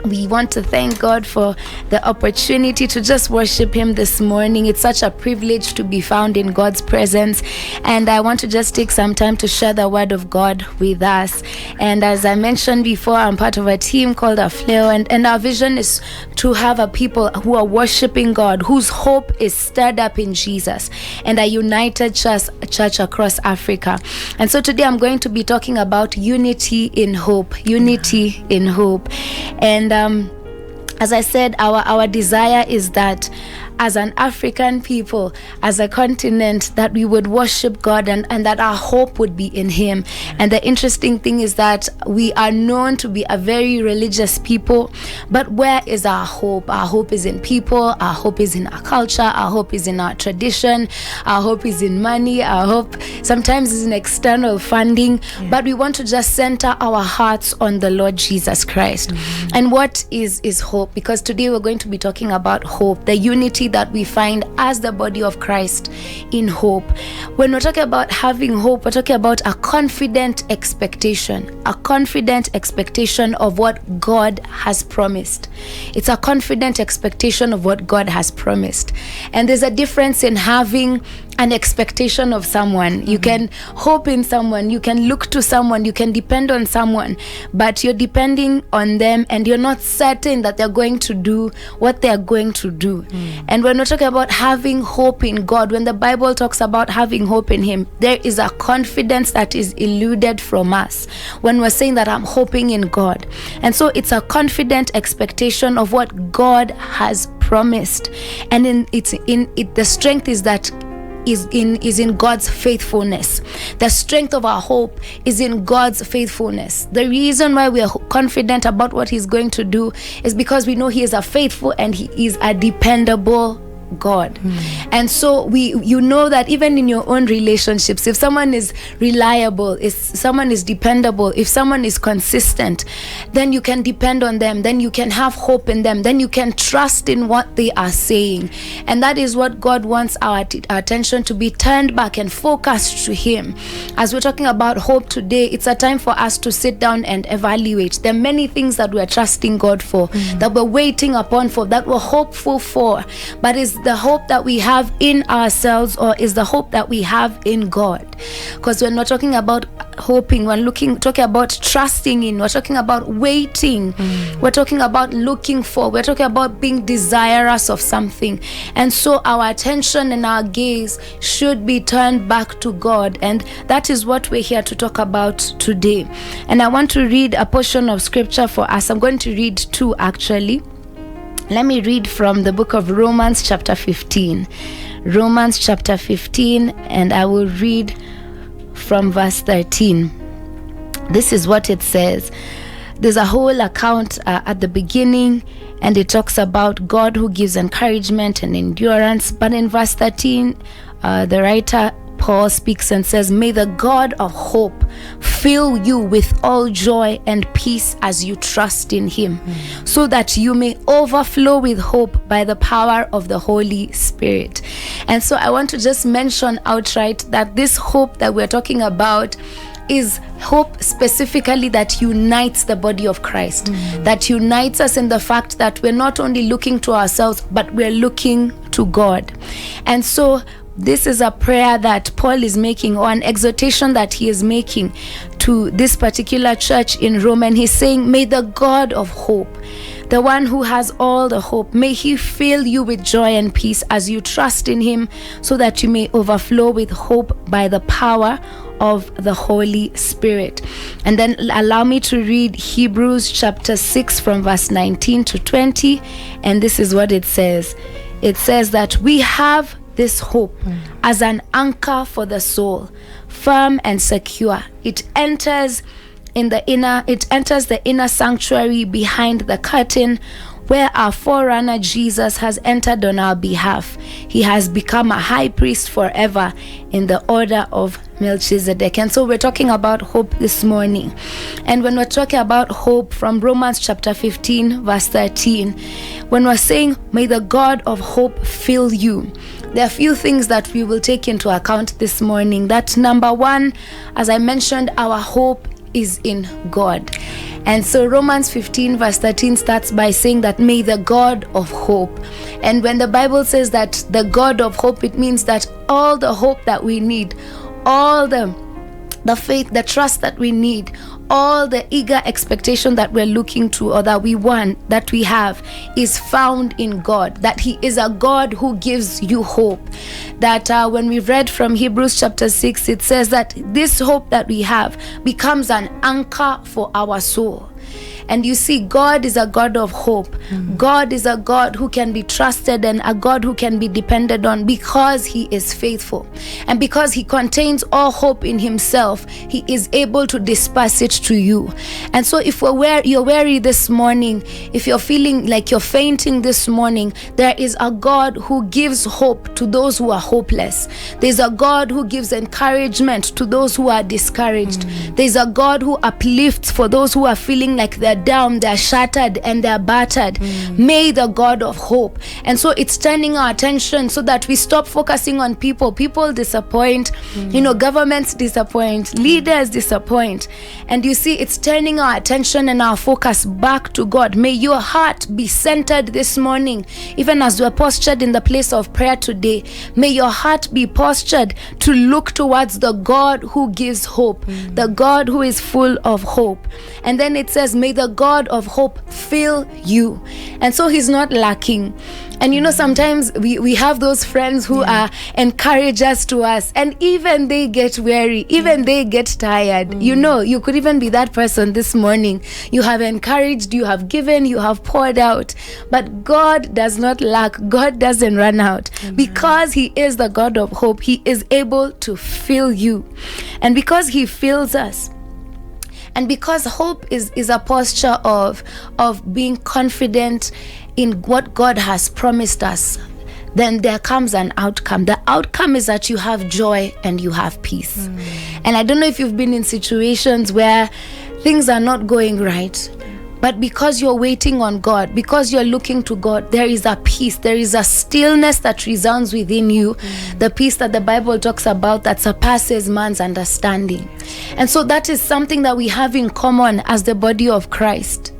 We want to thank God for the opportunity to just worship Him this morning. It's such a privilege to be found in God's presence. And I want to just take some time to share the word of God with us. And as I mentioned before, I'm part of a team called Afleo. And our vision is to have a people who are worshiping God, whose hope is stirred up in Jesus, and a united church across Africa. And so today I'm going to be talking about unity in hope. Unity in hope. And as I said, our desire is that as an African people, as a continent, that we would worship God and that our hope would be in Him. And the interesting thing is that we are known to be a very religious people, but where is our hope? Our hope is in people, our hope is in our culture, our hope is in our tradition, our hope is in money, our hope sometimes is in external funding, but we want to just center our hearts on the Lord Jesus Christ. And what is hope? Because today we're going to be talking about hope, the unity that we find as the body of Christ in hope. When we're talking about having hope, we're talking about a confident expectation of what God has promised. It's a confident expectation of what God has promised. And there's a difference in having an expectation of someone. You can hope in someone, you can look to someone, you can depend on someone, but you're depending on them and you're not certain that they're going to do what they're going to do. And when we're talking about having hope in God, when the Bible talks about having hope in Him, there is a confidence that is eluded from us when we're saying that I'm hoping in God. And so it's a confident expectation of what God has promised. And the strength is that is in God's faithfulness. The strength of our hope is in God's faithfulness. The reason why we are confident about what He's going to do is because we know He is a faithful and He is a dependable God. And so you know that even in your own relationships, if someone is reliable, if someone is dependable, if someone is consistent, then you can depend on them, then you can have hope in them, then you can trust in what they are saying. And that is what God wants our attention to be turned back and focused to Him. As we're talking about hope today, it's a time for us to sit down and evaluate. There are many things that we're trusting God for, that we're waiting upon for, that we're hopeful for, but is the hope that we have in ourselves, or is the hope that we have in God? Because when we're talking about hoping, we're talking about trusting in, we're talking about waiting, we're talking about looking for, we're talking about being desirous of something. And so our attention and our gaze should be turned back to God, and that is what we're here to talk about today. And I want to read a portion of scripture for us. I'm going to read two actually. Let me read from the book of Romans chapter 15. Romans chapter 15, and I will read from verse 13. This is what it says. There's a whole account at the beginning, and it talks about God who gives encouragement and endurance. But in verse 13, the writer Paul speaks and says, "May the God of hope fill you with all joy and peace as you trust in Him, so that you may overflow with hope by the power of the Holy Spirit." And so I want to just mention outright that this hope that we're talking about is hope specifically that unites the body of Christ, that unites us in the fact that we're not only looking to ourselves, but we're looking to God. And so this is a prayer that Paul is making, or an exhortation that he is making to this particular church in Rome. And he's saying, may the God of hope, the one who has all the hope, may He fill you with joy and peace as you trust in Him, so that you may overflow with hope by the power of the Holy Spirit. And then allow me to read Hebrews chapter 6 from verse 19 to 20. And this is what it says. It says that we have this hope as an anchor for the soul, firm and secure. It enters the inner sanctuary behind the curtain, where our forerunner Jesus has entered on our behalf. He has become a high priest forever in the order of Melchizedek. And so we're talking about hope this morning. And when we're talking about hope from Romans chapter 15 verse 13, when we're saying may the God of hope fill you, there are a few things that we will take into account this morning. That number one, as I mentioned, our hope is in God. And so Romans 15 verse 13 starts by saying that may the God of hope. And when the Bible says that the God of hope, it means that all the hope that we need, all the faith, the trust that we need, all the eager expectation that we're looking to or that we want, that we have, is found in God. That He is a God who gives you hope. That when we read from Hebrews chapter 6, it says that this hope that we have becomes an anchor for our soul. And you see, God is a God of hope. God is a God who can be trusted and a God who can be depended on because He is faithful. And because He contains all hope in Himself, He is able to disperse it to you. And so if you're weary this morning, if you're feeling like you're fainting this morning, there is a God who gives hope to those who are hopeless. There's a God who gives encouragement to those who are discouraged. There's a God who uplifts for those who are feeling like they're down, they're shattered, and they're battered. May the God of hope. And so it's turning our attention so that we stop focusing on people. People disappoint, governments disappoint, leaders disappoint. And you see, it's turning our attention and our focus back to God. May your heart be centered this morning, even as we're postured in the place of prayer today. May your heart be postured to look towards the God who gives hope, the God who is full of hope. And then it says, may the God of hope fill you. And so He's not lacking. And sometimes we have those friends who are encouragers to us, and even they get weary, even they get tired. You could even be that person this morning. You have encouraged, you have given, you have poured out, but God does not lack. God doesn't run out. Because He is the God of hope, He is able to fill you. And because He fills us, and because hope is a posture of being confident in what God has promised us, then there comes an outcome. The outcome is that you have joy and you have peace. And I don't know if you've been in situations where things are not going right, but because you're waiting on God, because you're looking to God, there is a peace, there is a stillness that resounds within you, the peace that the Bible talks about that surpasses man's understanding. And so that is something that we have in common as the body of Christ.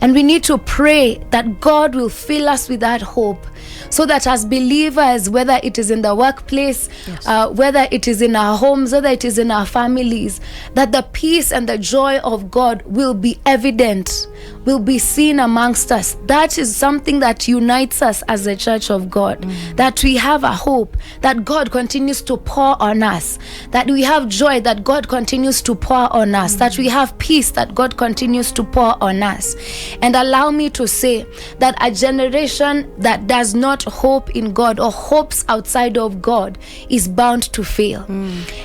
And we need to pray that God will fill us with that hope, so that as believers, whether it is in the workplace, whether it is in our homes, whether it is in our families, that the peace and the joy of God will be evident, will be seen amongst us. That is something that unites us as a church of God, that we have a hope, that God continues to pour on us, that we have joy, that God continues to pour on us, that we have peace, that God continues to pour on us. And allow me to say that a generation that does not hope in God or hopes outside of God is bound to fail.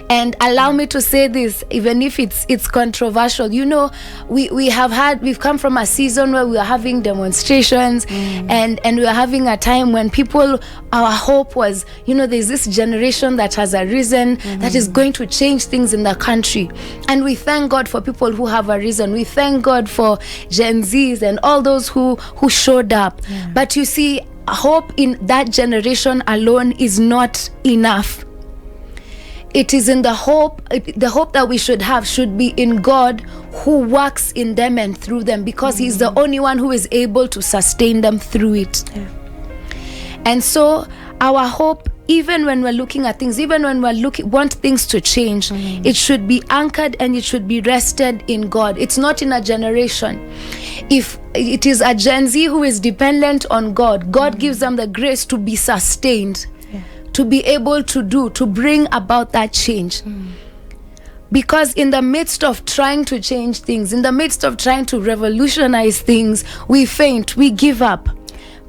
And allow me to say this, even if it's controversial. We've come from a season where we are having demonstrations, and we are having a time when our hope was, there's this generation that has arisen that is going to change things in the country. And we thank God for people who have arisen. We thank God for Gen Zs and all those who showed up. But you see, hope in that generation alone is not enough. It is in the hope that we should have should be in God who works in them and through them, because He's the only one who is able to sustain them through it. And so our hope, even when we're looking at things, even when want things to change, it should be anchored and it should be rested in God. It's not in a generation. If it is a Gen Z who is dependent on God, God gives them the grace to be sustained, to be able to bring about that change. Because in the midst of trying to change things, in the midst of trying to revolutionize things, we faint, we give up.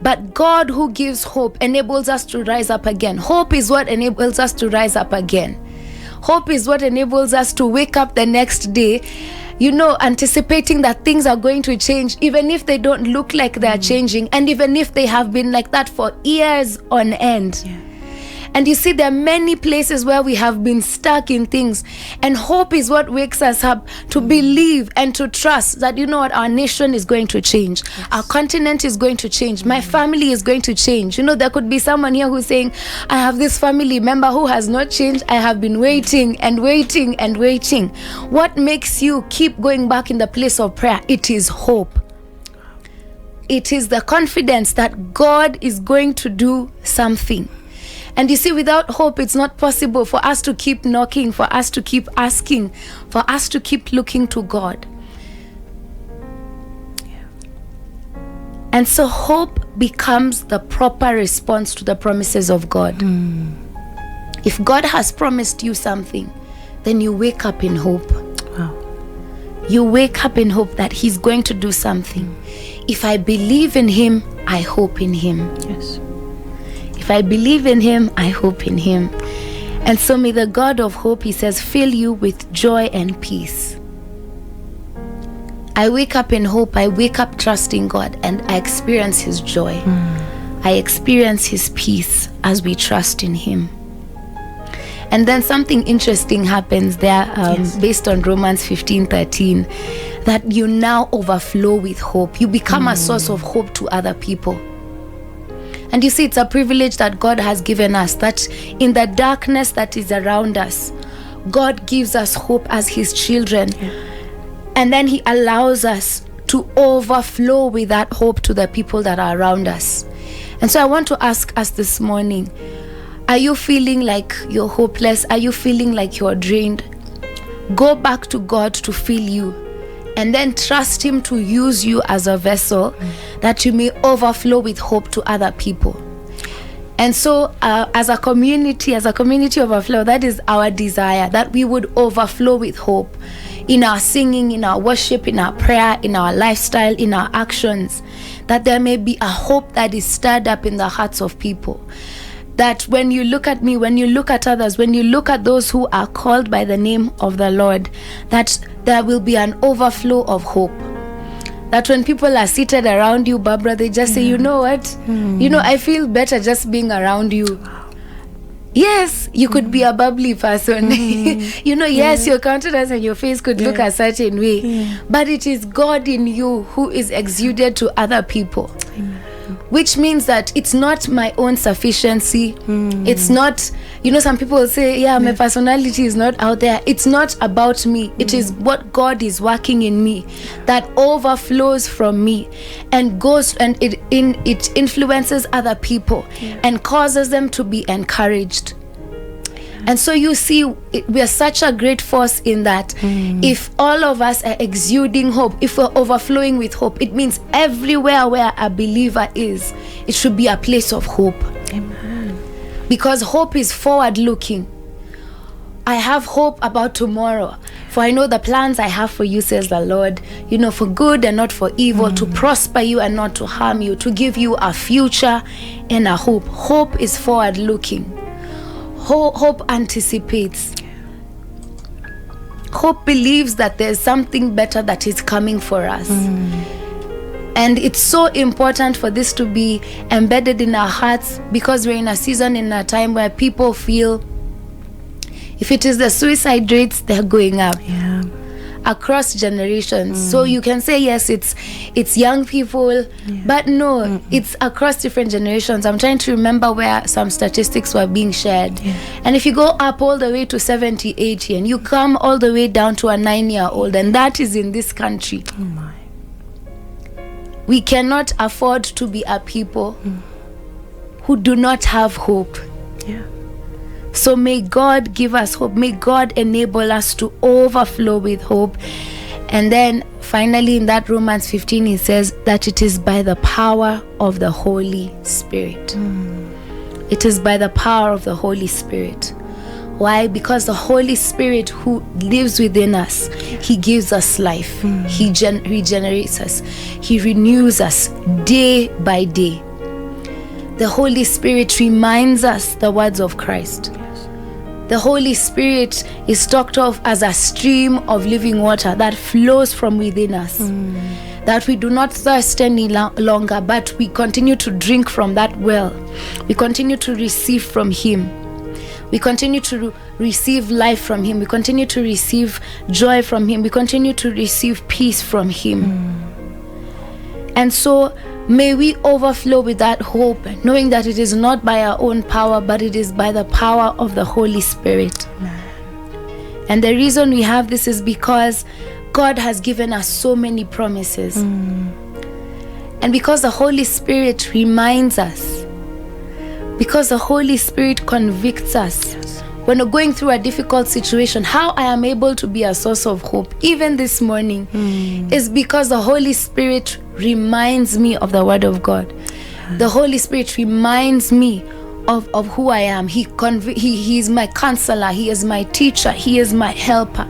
But God who gives hope enables us to rise up again. Hope is what enables us to rise up again. Hope is what enables us to wake up the next day, anticipating that things are going to change, even if they don't look like they're changing, and even if they have been like that for years on end. And you see, there are many places where we have been stuck in things, and hope is what wakes us up to believe and to trust that, you know what, our nation is going to change. Yes. Our continent is going to change. My family is going to change. You know, there could be someone here who's saying, I have this family member who has not changed. I have been waiting and waiting and waiting. What makes you keep going back in the place of prayer? It is hope. It is the confidence that God is going to do something. And you see, without hope, it's not possible for us to keep knocking, for us to keep asking, for us to keep looking to God. Yeah. And so hope becomes the proper response to the promises of God. If God has promised you something, then you wake up in hope. Wow. You wake up in hope that He's going to do something. If I believe in Him, I hope in Him. Yes. If I believe in Him, I hope in Him. And so may the God of hope, He says, fill you with joy and peace. I wake up in hope. I wake up trusting God, and I experience His joy. I experience His peace as we trust in Him. And then something interesting happens there, based on Romans 15:13, that you now overflow with hope. You become a source of hope to other people. And you see, it's a privilege that God has given us, that in the darkness that is around us, God gives us hope as His children. Yeah. And then He allows us to overflow with that hope to the people that are around us. And so I want to ask us this morning, are you feeling like you're hopeless? Are you feeling like you're drained? Go back to God to fill you, and then trust Him to use you as a vessel that you may overflow with hope to other people. And so as a community overflow, that is our desire, that we would overflow with hope in our singing, in our worship, in our prayer, in our lifestyle, in our actions, that there may be a hope that is stirred up in the hearts of people. That when you look at me, when you look at others, when you look at those who are called by the name of the Lord, that there will be an overflow of hope. That when people are seated around you, Barbara, they just say, you know what? You know, I feel better just being around you. Yes, you could be a bubbly person. You know, yes, your countenance and your face could look a certain way. But it is God in you who is exuded to other people. Amen. Which means that it's not my own sufficiency. It's not, you know, some people will say, my personality is not out there. It's not about me. It is what God is working in me that overflows from me and goes, and it influences other people and causes them to be encouraged. And so you see, we are such a great force in that. If all of us are exuding hope, if we're overflowing with hope, it means everywhere where a believer is, it should be a place of hope. Amen. Because hope is forward looking. I have hope about tomorrow, for I know the plans I have for you, says the Lord, you know, for good and not for evil, to prosper you and not to harm you, to give you a future and a hope. Hope is forward looking. Hope anticipates. Hope believes that there's something better that is coming for us. And it's so important for this to be embedded in our hearts, because we're in a season, in a time where people feel, if it is the suicide rates, they're going up. Across generations. So you can say, yes, it's young people, but no, it's across different generations. I'm trying to remember where some statistics were being shared. And if you go up all the way to 70, 80, and you come all the way down to a 9-year-old, and that is in this country. Oh my. We cannot afford to be a people who do not have hope. So may God give us hope. May God enable us to overflow with hope. And then finally in that Romans 15, it says that it is by the power of the Holy Spirit. It is by the power of the Holy Spirit. Why? Because the Holy Spirit who lives within us, He gives us life. He regenerates us. He renews us day by day. The Holy Spirit reminds us the words of Christ. The Holy Spirit is talked of as a stream of living water that flows from within us. that we do not thirst any longer, but we continue to drink from that well. We continue to receive from him. We continue to receive life from him. We continue to receive joy from him. We continue to receive peace from him. And so may we overflow with that hope, knowing that it is not by our own power, but it is by the power of the Holy Spirit. And the reason we have this is because God has given us so many promises. And because the Holy Spirit reminds us, because the Holy Spirit convicts us, when we're going through a difficult situation, how I am able to be a source of hope, even this morning, is because the Holy Spirit reminds me of the Word of God. The Holy Spirit reminds me of who I am. He is my counselor. He is my teacher. He is my helper.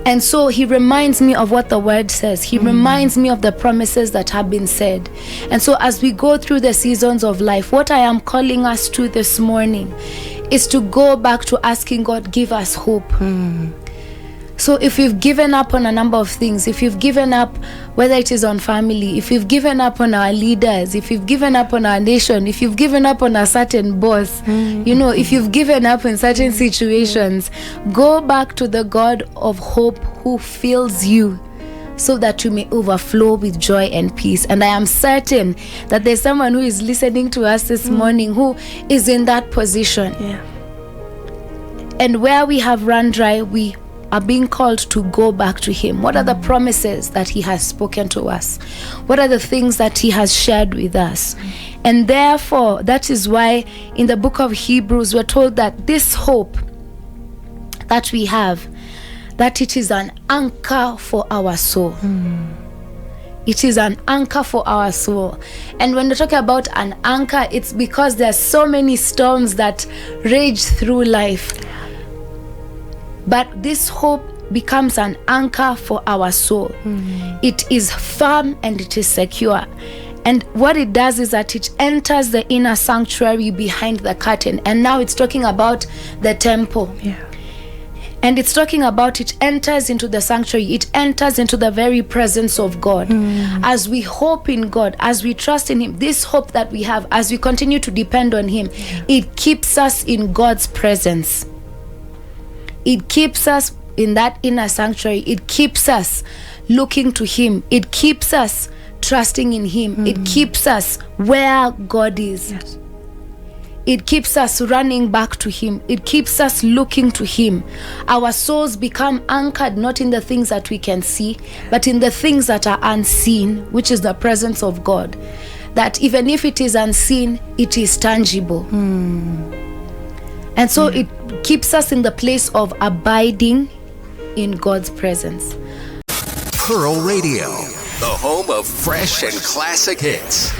And so he reminds me of what the word says. He reminds me of the promises that have been said. And so as we go through the seasons of life, what I am calling us to this morning is to go back to asking God, give us hope. So if you've given up on a number of things, if you've given up, whether it is on family, if you've given up on our leaders, if you've given up on our nation, if you've given up on a certain boss, if you've given up in certain situations, go back to the God of hope who fills you so that you may overflow with joy and peace. And I am certain that there's someone who is listening to us this morning who is in that position. And where we have run dry, we are being called to go back to him. What are the promises that he has spoken to us? What are the things that he has shared with us? And therefore, that is why in the book of Hebrews, we're told that this hope that we have, that it is an anchor for our soul. It is an anchor for our soul. And when we're talking about an anchor, it's because there's so many storms that rage through life. But this hope becomes an anchor for our soul. It is firm and it is secure. And what it does is that it enters the inner sanctuary behind the curtain. And now it's talking about the temple. And it's talking about it enters into the sanctuary. It enters into the very presence of God. As we hope in God, as we trust in him, this hope that we have, as we continue to depend on him, it keeps us in God's presence. It keeps us in that inner sanctuary. It keeps us looking to him. It keeps us trusting in him. It keeps us where God is. It keeps us running back to him. It keeps us looking to him. Our souls become anchored not in the things that we can see, but in the things that are unseen, which is the presence of God. That even if it is unseen, it is tangible. And so it keeps us in the place of abiding in God's presence. Pearl Radio, the home of fresh and classic hits.